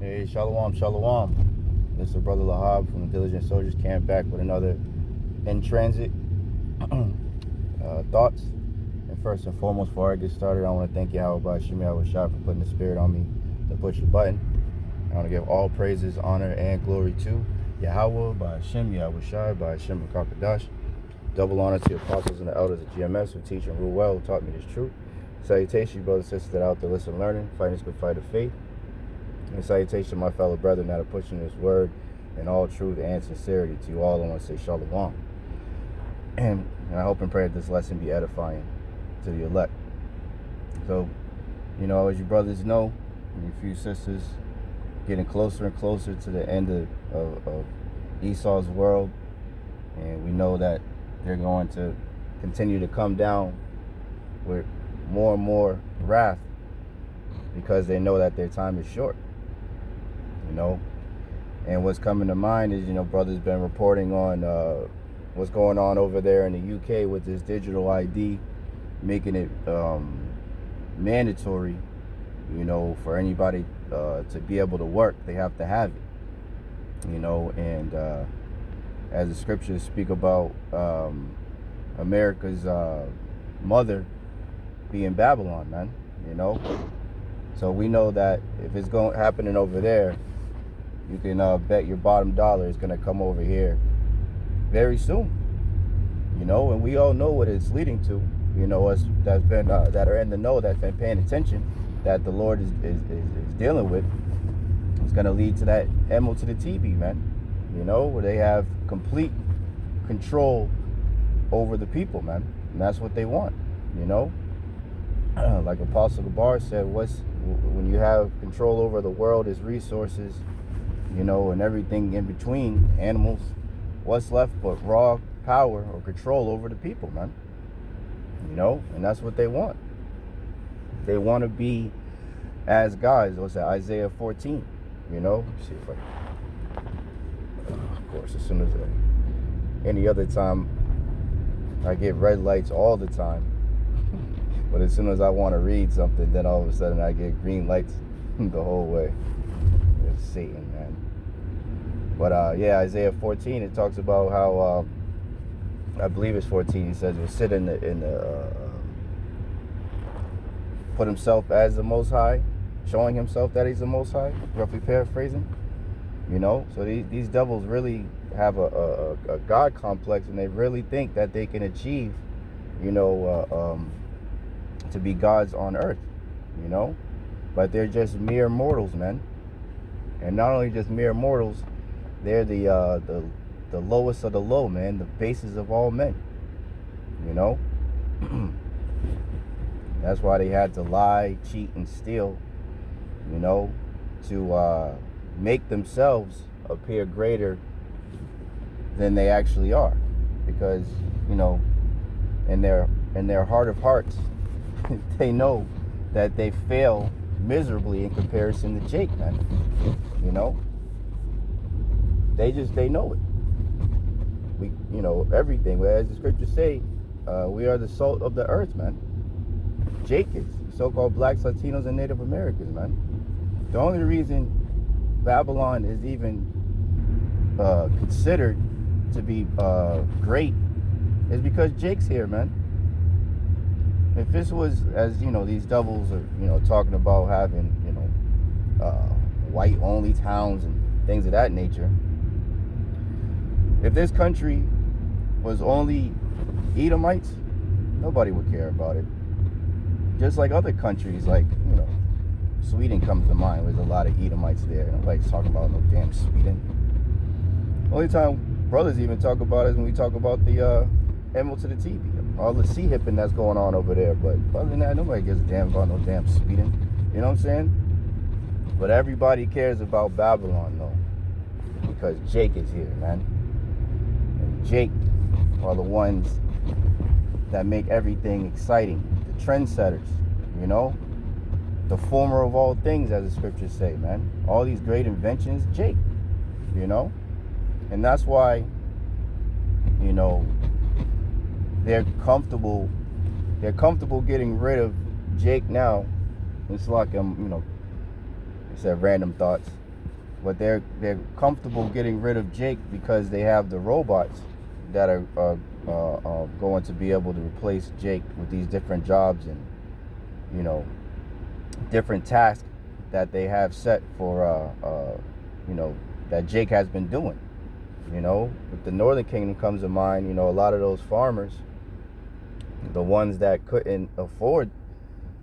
Hey, shalom, shalom. This is Brother Lahab from the Diligent Soldiers Camp, back with another in transit thoughts. And first and foremost, before I get started, I want to thank Yahawah, Bahasham, Yahawashi for putting the spirit on me to push the button. I want to give all praises, honor, and glory to Yahawah, Bahasham, Yahawashi, Bahasham, Kakadash. Double honor to the apostles and the elders of GMS who teach and rule well, who taught me this truth. Salutation, brothers and sisters that are out there listening, learning, fighting this good fight of faith. And salutation to my fellow brethren that are pushing this word in all truth and sincerity. To you all, I want to say shalom. And I hope and pray that this lesson be edifying to the elect. So, as you brothers know, and you few sisters, getting closer and closer to the end of Esau's world. And we know that they're going to continue to come down with more and more wrath because they know that their time is short. And what's coming to mind is, brothers been reporting on what's going on over there in the UK with this digital ID, making it mandatory, for anybody to be able to work. They have to have it, and as the scriptures speak about America's mother being Babylon, man, So we know that if it's happening over there, you can bet your bottom dollar is going to come over here very soon. And we all know what it's leading to. Us that's been that are in the know, that's been paying attention, that the Lord is dealing with. It's going to lead to that MO to the TB, man. Where they have complete control over the people, man, and that's what they want. Like Apostle Gabar said, when you have control over the world, its resources, and everything in between, animals, what's left but raw power or control over the people, man. And that's what they want. They want to be as gods. What's that? Isaiah 14. Let's see if of course, as soon as any other time, I get red lights all the time. But as soon as I want to read something, then all of a sudden I get green lights the whole way. It's Satan, man. But Isaiah 14, it talks about how I believe it's 14. He says he'll sit in the put himself as the Most High, showing himself that he's the Most High. Roughly paraphrasing. So these devils really have a God complex, and they really think that they can achieve, to be gods on earth, but they're just mere mortals, man. And not only just mere mortals, they're the lowest of the low, man, the basis of all men. That's why they had to lie, cheat, and steal, to make themselves appear greater than they actually are, because in their heart of hearts, they know that they fail miserably in comparison to Jake, man. They know it. We, everything. As the scriptures say, we are the salt of the earth, man. Jake is so-called blacks, Latinos, and Native Americans, man. The only reason Babylon is even considered to be great is because Jake's here, man. If this was, as these devils are talking about having white only towns and things of that nature, if this country was only Edomites, nobody would care about it. Just like other countries, like Sweden comes to mind. There's a lot of Edomites there. Nobody's talking about no damn Sweden. Only time brothers even talk about it is when we talk about the Emerald to the TV, all the sea hipping that's going on over there. But other than that, nobody gives a damn about no damn Sweden. You know what I'm saying? But everybody cares about Babylon, though, because Jake is here, man. And Jake are the ones that make everything exciting. The trendsetters, the former of all things, as the scriptures say, man. All these great inventions, Jake, and that's why, they're comfortable getting rid of Jake now. It's like, I said random thoughts. But they're comfortable getting rid of Jake because they have the robots that are going to be able to replace Jake with these different jobs and, you know, different tasks that they have set for, you know, that Jake has been doing. You know, with the Northern Kingdom comes to mind, you know, a lot of those farmers, the ones that couldn't afford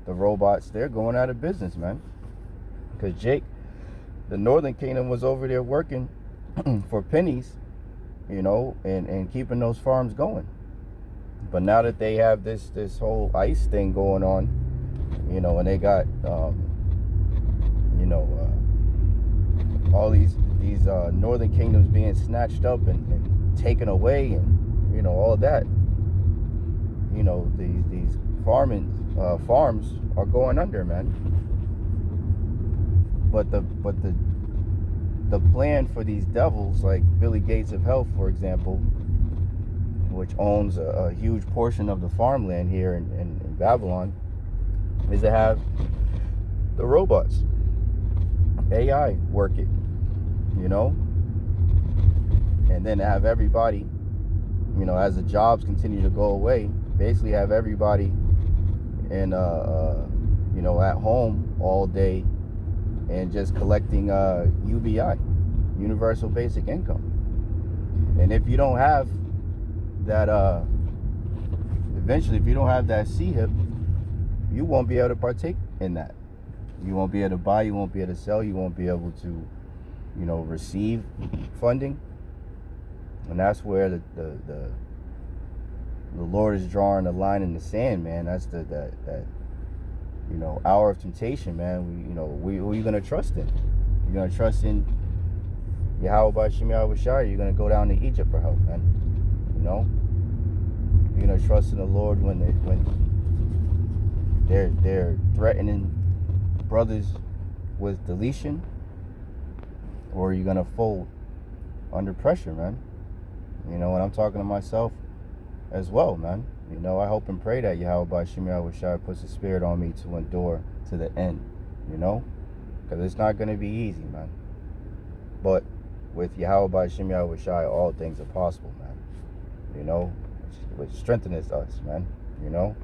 the robots, they're going out of business, man. Because Jake, the Northern Kingdom, was over there working for pennies, you know, and keeping those farms going. But now that they have this whole ICE thing going on, you know, and they got, you know, all these Northern Kingdoms being snatched up and taken away, and, you know, all that, you know, these farms are going under, man. But the plan for these devils, like Billy Gates of Health, for example, which owns a huge portion of the farmland here in Babylon, is to have the robots, AI, work it, you know, and then to have everybody, you know, as the jobs continue to go away, basically have everybody in, you know, at home all day and just collecting UBI, Universal Basic Income. And if you don't have that, eventually, if you don't have that CHIP, you won't be able to partake in that. You won't be able to buy, you won't be able to sell, you won't be able to, you know, receive funding. And that's where the Lord is drawing a line in the sand, man. That's that you know, hour of temptation, man. Who are you gonna trust in? You're gonna trust in Yahawah, Yahawashi? You're gonna go down to Egypt for help, man. You know, you're gonna trust in the Lord when they're threatening brothers with deletion, or are you gonna fold under pressure, man? You know, and I'm talking to myself as well, man. You know, I hope and pray that Yahawah Yahawashi puts the spirit on me to endure to the end, you know, because it's not going to be easy, man. But with Yahawah Yahawashi, all things are possible, man. You know, which strengthens us, man, you know.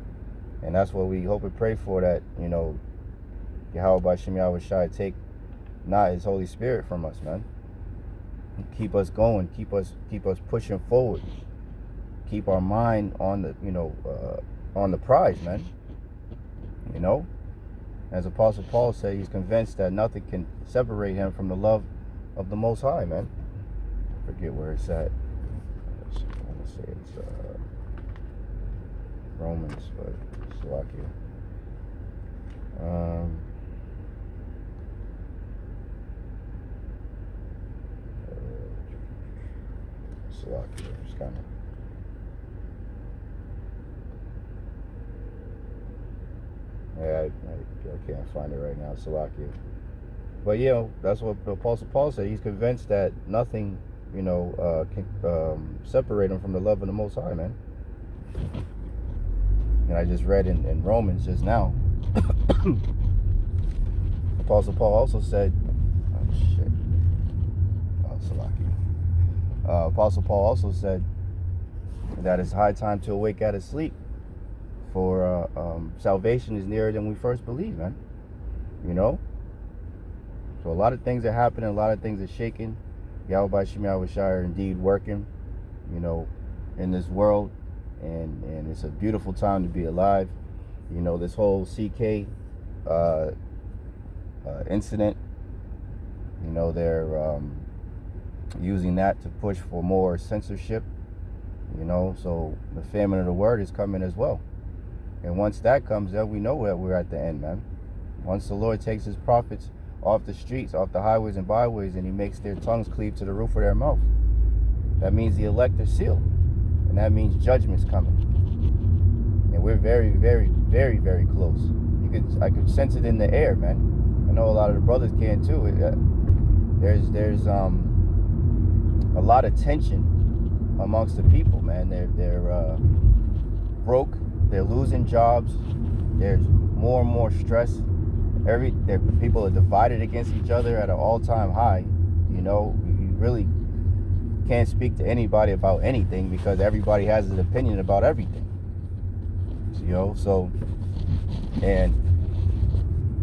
And that's what we hope and pray for, that, you know, Yahawah Yahawashi take not his Holy Spirit from us, man. Keep us going, keep us pushing forward. Keep our mind on the, you know, on the prize, man. You know, as Apostle Paul said, he's convinced that nothing can separate him from the love of the Most High, man. I forget where it's at. I want to say it's Romans, but Slovakia. Slovakia, just kind of. Yeah, I can't find it right now, Salakia. But, you know, that's what Apostle Paul said. He's convinced that nothing, you know, can separate him from the love of the Most High, man. And I just read in Romans just now. Apostle Paul also said, Salakia. Apostle Paul also said that it's high time to awake out of sleep. For salvation is nearer than we first believed, man. You know? So a lot of things are happening, a lot of things are shaking. Yahawah Yahawashi are indeed working, you know, in this world. And it's a beautiful time to be alive. You know, this whole CK incident, you know, they're using that to push for more censorship. You know, so the famine of the word is coming as well. And once that comes up, we know that we're at the end, man. Once the Lord takes his prophets off the streets, off the highways and byways, and he makes their tongues cleave to the roof of their mouth, that means the elect are sealed. And that means judgment's coming. And we're very, very, very, very close. I could sense it in the air, man. I know a lot of the brothers can too. There's a lot of tension amongst the people, man. They're broke. They're losing jobs. There's more and more stress. People are divided against each other at an all-time high. You know, you really can't speak to anybody about anything because everybody has an opinion about everything. You know, so, and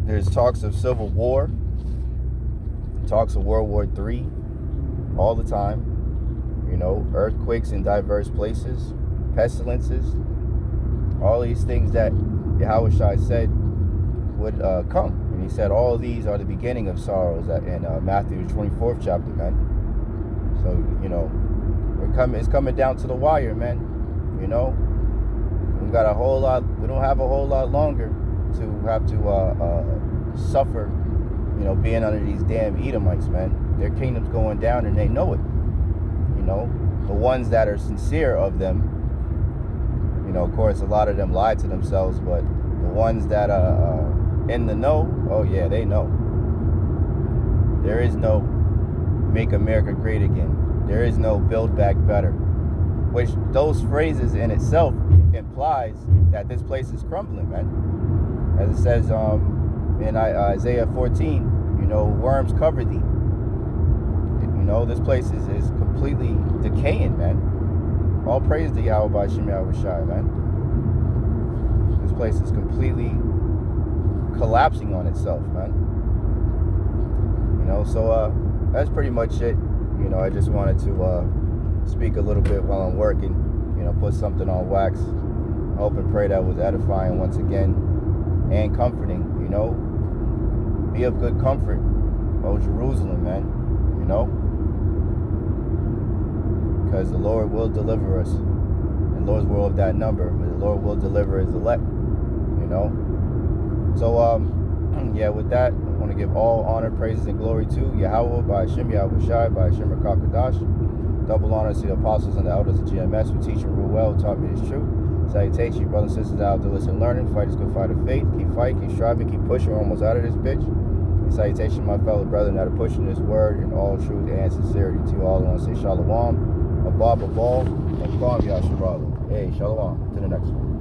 there's talks of civil war, talks of World War III all the time. You know, earthquakes in diverse places, pestilences, all these things that Yahawashi said would come. And he said all of these are the beginning of sorrows in Matthew 24th chapter, man. So, you know, it's coming down to the wire, man. You know, we don't have a whole lot longer to have to suffer, you know, being under these damn Edomites, man. Their kingdom's going down and they know it. You know, the ones that are sincere of them, you know, of course, a lot of them lie to themselves, but the ones that are in the know, oh yeah, they know. There is no make America great again. There is no build back better. Which those phrases in itself implies that this place is crumbling, man. As it says in Isaiah 14, you know, worms cover thee. You know, this place is completely decaying, man. All praise to Yahweh Bahasham Yahawashi, man. This place is completely collapsing on itself, man. You know, so that's pretty much it. You know, I just wanted to speak a little bit while I'm working. You know, put something on wax. I hope and pray that was edifying once again and comforting. You know, be of good comfort, O Jerusalem, man. You know. Because the Lord will deliver us. And Lord's will of that number. But the Lord will deliver his elect. You know. So, yeah, with that, I want to give all honor, praises, and glory to Yahawah, Bahasham Yahawashi, Bahasham Rakakadash. Double honor to the apostles and the elders of GMS who teach and rule well, taught me this truth. Salutation, brothers and sisters out there listen, learning. Fight is good fight of faith. Keep fighting, keep striving, keep pushing. We're almost out of this bitch. And salutation, my fellow brethren that are pushing this word in all truth and sincerity. To you all, I want to say shalom. Abba Babal, and Kwam Yashabala. Hey, shalom. To the next one.